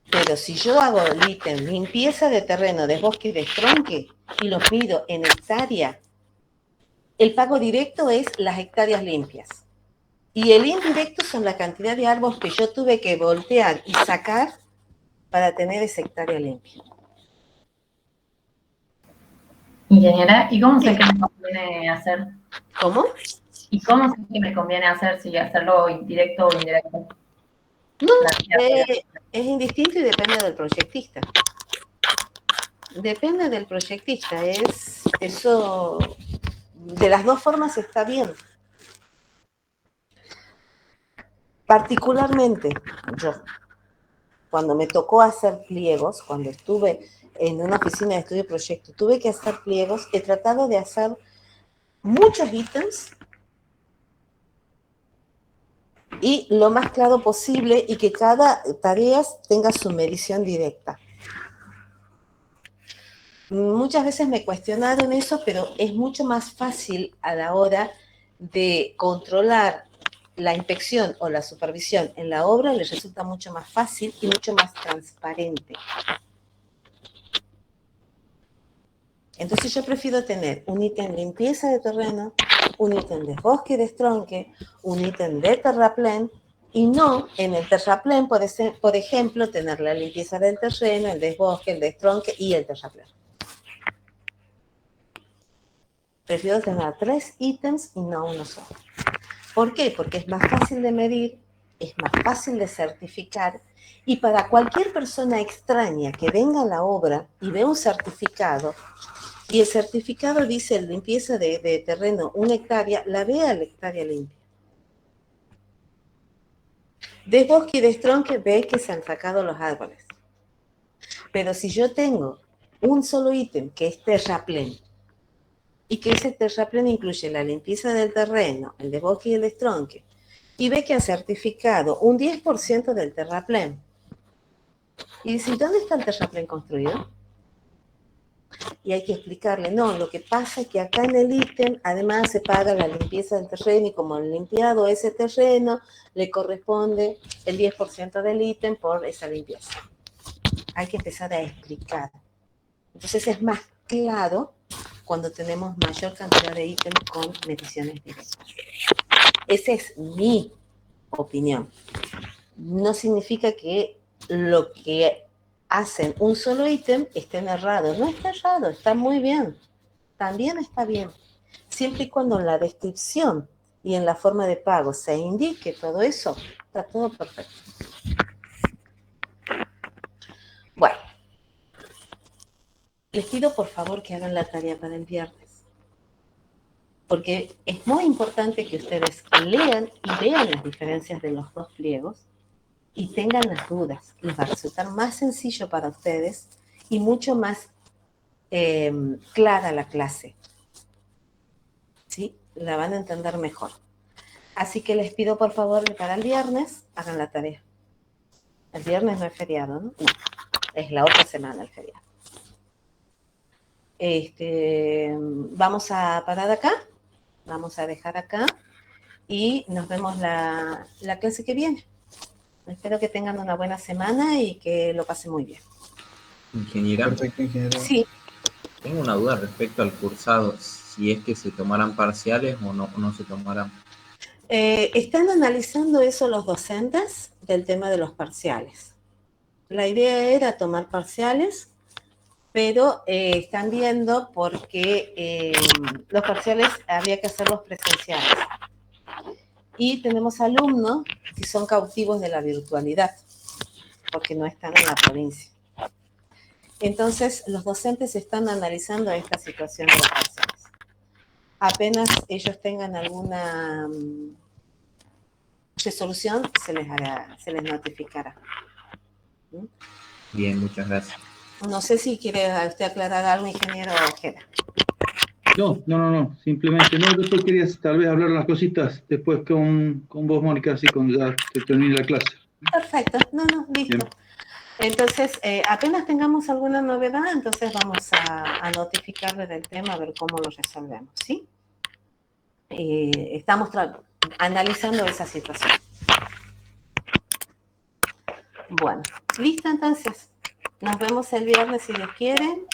[SPEAKER 1] Pero si yo hago el ítem limpieza de terreno, desbosque y destronque y los mido en hectárea, el pago directo es las hectáreas limpias. Y el indirecto son la cantidad de árboles que yo tuve que voltear y sacar para tener esa hectárea limpia.
[SPEAKER 13] Ingeniera, ¿y cómo sé qué me conviene hacer?
[SPEAKER 1] ¿Cómo?
[SPEAKER 13] ¿Y cómo sé qué me conviene hacer, si hacerlo directo o indirecto?
[SPEAKER 1] No, es indistinto y depende del proyectista. Depende del proyectista. Eso, de las dos formas está bien. Particularmente yo, cuando me tocó hacer pliegos, cuando estuve en una oficina de estudio de proyecto, tuve que hacer pliegos, he tratado de hacer muchos ítems y lo más claro posible y que cada tarea tenga su medición directa. Muchas veces me cuestionaron eso, pero es mucho más fácil a la hora de controlar la inspección o la supervisión en la obra, les resulta mucho más fácil y mucho más transparente. Entonces yo prefiero tener un ítem limpieza de terreno, un ítem de bosque y destronque, un ítem de terraplén, y no en el terraplén, por ejemplo, tener la limpieza del terreno, el desbosque, el destronque y el terraplén. Prefiero tener 3 ítems y no uno solo. ¿Por qué? Porque es más fácil de medir, es más fácil de certificar, y para cualquier persona extraña que venga a la obra y vea un certificado, y el certificado dice limpieza de terreno 1 hectárea, la vea la hectárea limpia. De bosque y destronque ve que se han sacado los árboles. Pero si yo tengo un solo ítem que es terraplén, y que ese terraplén incluye la limpieza del terreno, el de bosque y el destronque, y ve que han certificado un 10% del terraplén, y dice, ¿dónde está el terraplén construido? Y hay que explicarle, no, lo que pasa es que acá en el ítem además se paga la limpieza del terreno y como han limpiado ese terreno, le corresponde el 10% del ítem por esa limpieza. Hay que empezar a explicar. Entonces es más claro cuando tenemos mayor cantidad de ítems con mediciones directas. Esa es mi opinión. No significa que lo que hacen un solo ítem estén errados. No está errado, está muy bien. También está bien. Siempre y cuando en la descripción y en la forma de pago se indique todo eso, está todo perfecto. Bueno, les pido por favor que hagan la tarea para el viernes, porque es muy importante que ustedes lean y vean las diferencias de los dos pliegos y tengan las dudas. Les va a resultar más sencillo para ustedes y mucho más clara la clase. ¿Sí? La van a entender mejor. Así que les pido por favor que para el viernes hagan la tarea. El viernes no es feriado, ¿no? No, es la otra semana el feriado. Vamos a parar acá, vamos a dejar acá y nos vemos la clase que viene. Espero que tengan una buena semana y que lo pasen muy bien.
[SPEAKER 7] Ingeniera.
[SPEAKER 2] Perfecto, ingeniero.
[SPEAKER 1] Sí.
[SPEAKER 7] Tengo una duda respecto al cursado, si es que se tomarán parciales o no se tomarán.
[SPEAKER 1] Están analizando eso los docentes del tema de los parciales. La idea era tomar parciales, pero están viendo porque los parciales había que hacerlos presenciales. Y tenemos alumnos que son cautivos de la virtualidad, porque no están en la provincia. Entonces, los docentes están analizando esta situación de los parciales. Apenas ellos tengan alguna resolución, se les notificará. ¿Mm?
[SPEAKER 7] Bien, muchas gracias.
[SPEAKER 1] No sé si quiere usted aclarar algo, ingeniero Ojeda.
[SPEAKER 14] No. Simplemente no. Después quería tal vez hablar unas cositas después con vos, Mónica, así cuando ya te termine la clase.
[SPEAKER 1] Perfecto. No, listo.
[SPEAKER 14] Bien.
[SPEAKER 1] Entonces, apenas tengamos alguna novedad, entonces vamos a notificarle del tema, a ver cómo lo resolvemos, ¿sí? Estamos analizando esa situación. Bueno, listo entonces. Nos vemos el viernes si Dios quiere.